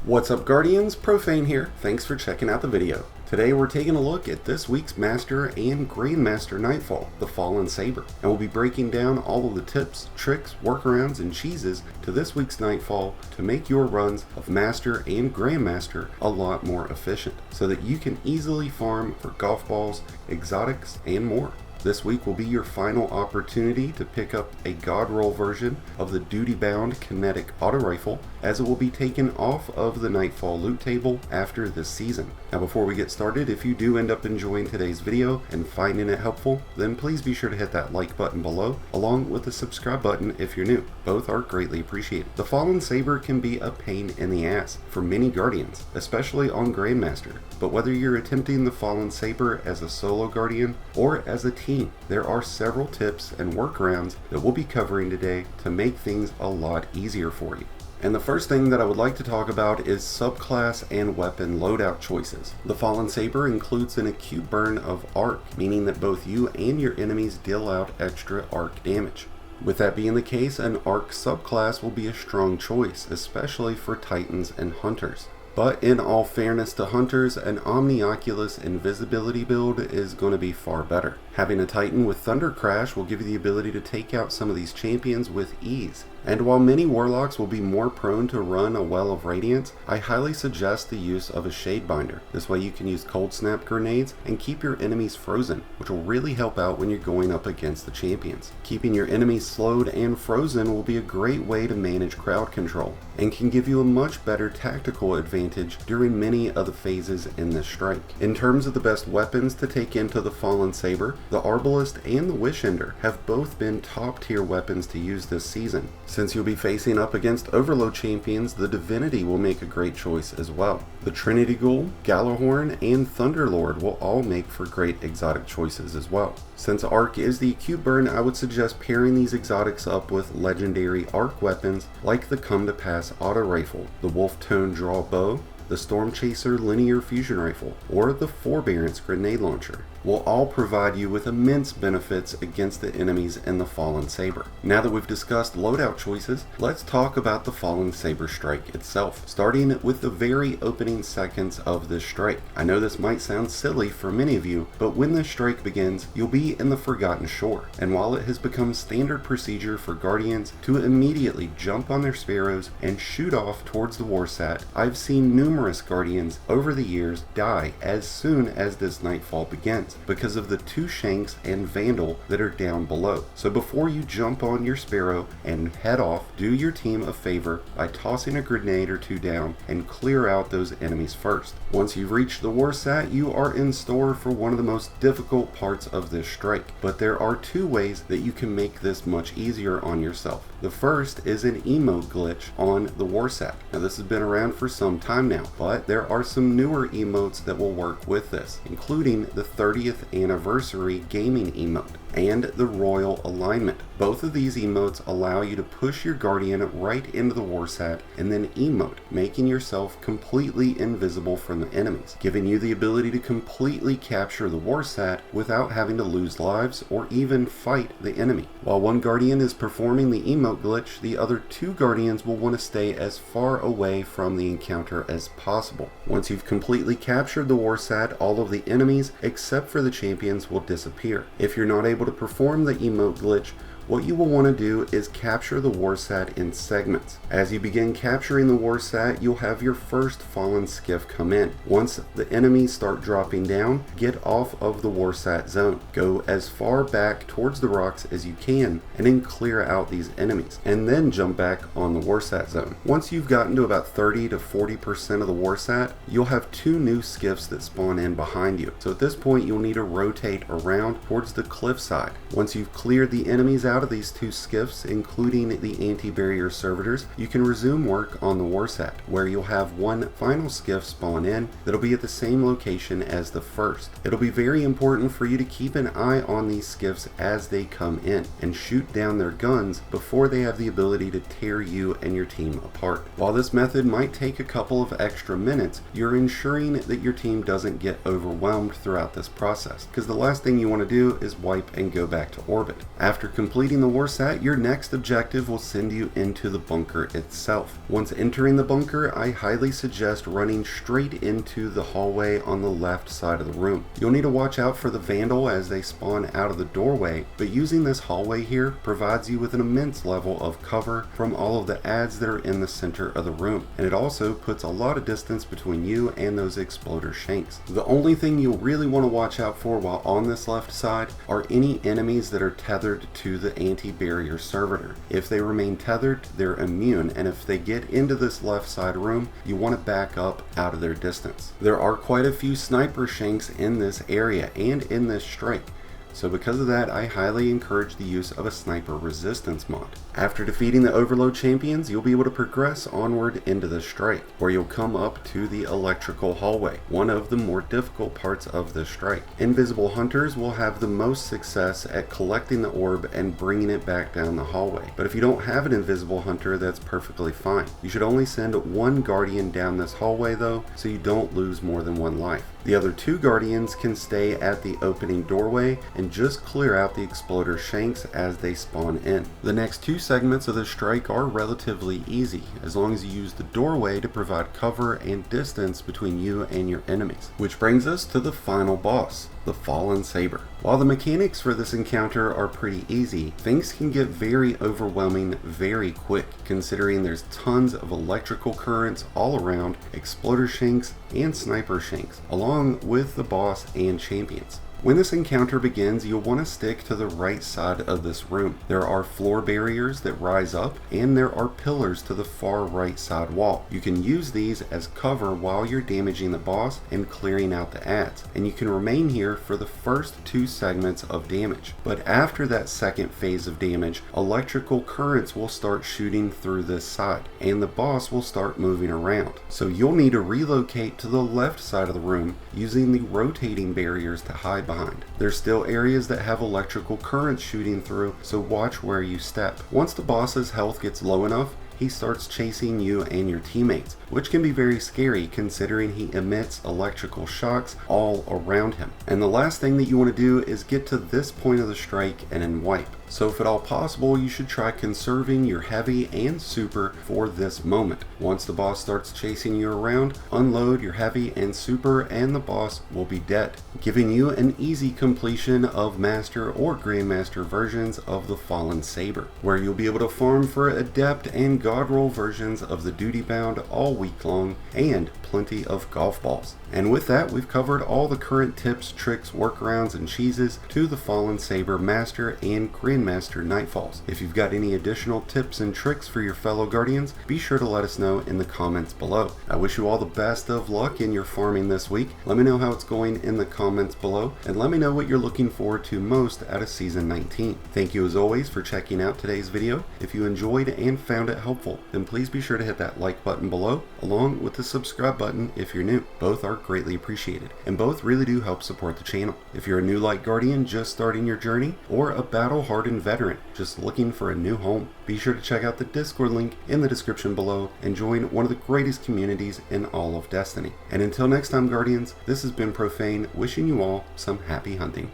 What's up, Guardians? Profane here. Thanks for checking out the video. Today we're taking a look at this week's Master and Grandmaster Nightfall, the Fallen Saber, and we'll be breaking down all of the tips, tricks, workarounds, and cheeses to this week's Nightfall to make your runs of Master and Grandmaster a lot more efficient, so that you can easily farm for golf balls, exotics, and more. This week will be your final opportunity to pick up a God Roll version of the duty-bound kinetic auto rifle, as it will be taken off of the Nightfall loot table after this season. Now before we get started, if you do end up enjoying today's video and finding it helpful, then please be sure to hit that like button below, along with the subscribe button if you're new. Both are greatly appreciated. The Fallen Saber can be a pain in the ass for many Guardians, especially on Grandmaster, but whether you're attempting the Fallen Saber as a solo Guardian or as a team, there are several tips and workarounds that we'll be covering today to make things a lot easier for you. And the first thing that I would like to talk about is subclass and weapon loadout choices. The Fallen Saber includes an acute burn of arc, meaning that both you and your enemies deal out extra arc damage. With that being the case, an arc subclass will be a strong choice, especially for Titans and Hunters. But in all fairness to Hunters, an Omnioculus invisibility build is going to be far better. Having a Titan with Thunder Crash will give you the ability to take out some of these champions with ease. And while many Warlocks will be more prone to run a Well of Radiance, I highly suggest the use of a Shadebinder. This way you can use Cold Snap grenades and keep your enemies frozen, which will really help out when you're going up against the champions. Keeping your enemies slowed and frozen will be a great way to manage crowd control, and can give you a much better tactical advantage during many of the phases in this strike. In terms of the best weapons to take into the Fallen Saber, the Arbalest and the Wishender have both been top tier weapons to use this season. Since you'll be facing up against Overload champions, the Divinity will make a great choice as well. The Trinity Ghoul, Gjallarhorn, and Thunderlord will all make for great exotic choices as well. Since Arc is the acute burn, I would suggest pairing these exotics up with legendary Arc weapons like the Come to Pass Auto Rifle, the Wolf Tone Draw Bow, the Storm Chaser Linear Fusion Rifle, or the Forbearance Grenade Launcher. Will all provide you with immense benefits against the enemies in the Fallen Saber. Now that we've discussed loadout choices, let's talk about the Fallen Saber strike itself, starting with the very opening seconds of this strike. I know this might sound silly for many of you, but when this strike begins, you'll be in the Forgotten Shore, and while it has become standard procedure for Guardians to immediately jump on their Sparrows and shoot off towards the Warsat, I've seen numerous Guardians over the years die as soon as this Nightfall begins, because of the two Shanks and Vandal that are down below. So before you jump on your Sparrow and head off, do your team a favor by tossing a grenade or two down and clear out those enemies first. Once you've reached the Warsat, you are in store for one of the most difficult parts of this strike, but there are two ways that you can make this much easier on yourself. The first is an emote glitch on the Warsat. Now this has been around for some time now, but there are some newer emotes that will work with this, including the 30th anniversary gaming emote and the Royal Alignment. Both of these emotes allow you to push your Guardian right into the Warsat and then emote, making yourself completely invisible from the enemies, giving you the ability to completely capture the Warsat without having to lose lives or even fight the enemy. While one Guardian is performing the emote glitch, the other two Guardians will want to stay as far away from the encounter as possible. Once you've completely captured the Warsat, all of the enemies except for the champions will disappear. If you're not able to perform the emote glitch, what you will want to do is capture the Warsat in segments. As you begin capturing the Warsat, you'll have your first Fallen Skiff come in. Once the enemies start dropping down, get off of the Warsat zone. Go as far back towards the rocks as you can, and then clear out these enemies, and then jump back on the Warsat zone. Once you've gotten to about 30 to 40% of the Warsat, you'll have two new skiffs that spawn in behind you. So at this point, you'll need to rotate around towards the cliff side. Once you've cleared the enemies out of these two skiffs, including the anti-barrier servitors, you can resume work on the Warsat, where you'll have one final skiff spawn in that'll be at the same location as the first. It'll be very important for you to keep an eye on these skiffs as they come in and shoot down their guns before they have the ability to tear you and your team apart. While this method might take a couple of extra minutes, you're ensuring that your team doesn't get overwhelmed throughout this process, because the last thing you want to do is wipe and go back to orbit. After completing completing the war sat, your next objective will send you into the bunker itself. Once entering the bunker, I highly suggest running straight into the hallway on the left side of the room. You'll need to watch out for the Vandal as they spawn out of the doorway, but using this hallway here provides you with an immense level of cover from all of the adds that are in the center of the room, and it also puts a lot of distance between you and those exploder shanks. The only thing you'll really want to watch out for while on this left side are any enemies that are tethered to the anti-barrier servitor. If they remain tethered, they're immune, and if they get into this left side room, you want to back up out of their distance. There are quite a few sniper shanks in this area and in this strike, so because of that, I highly encourage the use of a sniper resistance mod. After defeating the Overload champions, you'll be able to progress onward into the strike, where you'll come up to the electrical hallway, one of the more difficult parts of the strike. Invisible hunters will have the most success at collecting the orb and bringing it back down the hallway, but if you don't have an invisible hunter, that's perfectly fine. You should only send one guardian down this hallway though, so you don't lose more than one life. The other two guardians can stay at the opening doorway and just clear out the exploder shanks as they spawn in. The next two segments of the strike are relatively easy, as long as you use the doorway to provide cover and distance between you and your enemies. Which brings us to the final boss, the Fallen Saber. While the mechanics for this encounter are pretty easy, things can get very overwhelming very quick, considering there's tons of electrical currents all around, exploder shanks and sniper shanks, along with the boss and champions. When this encounter begins, you'll want to stick to the right side of this room. There are floor barriers that rise up, and there are pillars to the far right side wall. You can use these as cover while you're damaging the boss and clearing out the adds, and you can remain here for the first two segments of damage. But after that second phase of damage, electrical currents will start shooting through this side, and the boss will start moving around. So you'll need to relocate to the left side of the room using the rotating barriers to hide behind. There's still areas that have electrical currents shooting through, so watch where you step. Once the boss's health gets low enough, he starts chasing you and your teammates, which can be very scary considering he emits electrical shocks all around him. And the last thing that you want to do is get to this point of the strike and then wipe. So if at all possible, you should try conserving your heavy and super for this moment. Once the boss starts chasing you around, unload your heavy and super and the boss will be dead, giving you an easy completion of Master or Grandmaster versions of the Fallen Saber, where you'll be able to farm for Adept and God roll versions of the Duty Bound all week long, and plenty of golf balls. And with that, we've covered all the current tips, tricks, workarounds, and cheeses to the Fallen Saber Master and Grandmaster Nightfalls. If you've got any additional tips and tricks for your fellow Guardians, be sure to let us know in the comments below. I wish you all the best of luck in your farming this week. Let me know how it's going in the comments below, and let me know what you're looking forward to most out of Season 19. Thank you as always for checking out today's video. If you enjoyed and found it helpful, then please be sure to hit that like button below, along with the subscribe button if you're new. Both are greatly appreciated, and both really do help support the channel. If you're a new Light Guardian just starting your journey, or a battle-hardened veteran just looking for a new home, be sure to check out the Discord link in the description below and join one of the greatest communities in all of Destiny. And until next time, Guardians, this has been Profane, wishing you all some happy hunting.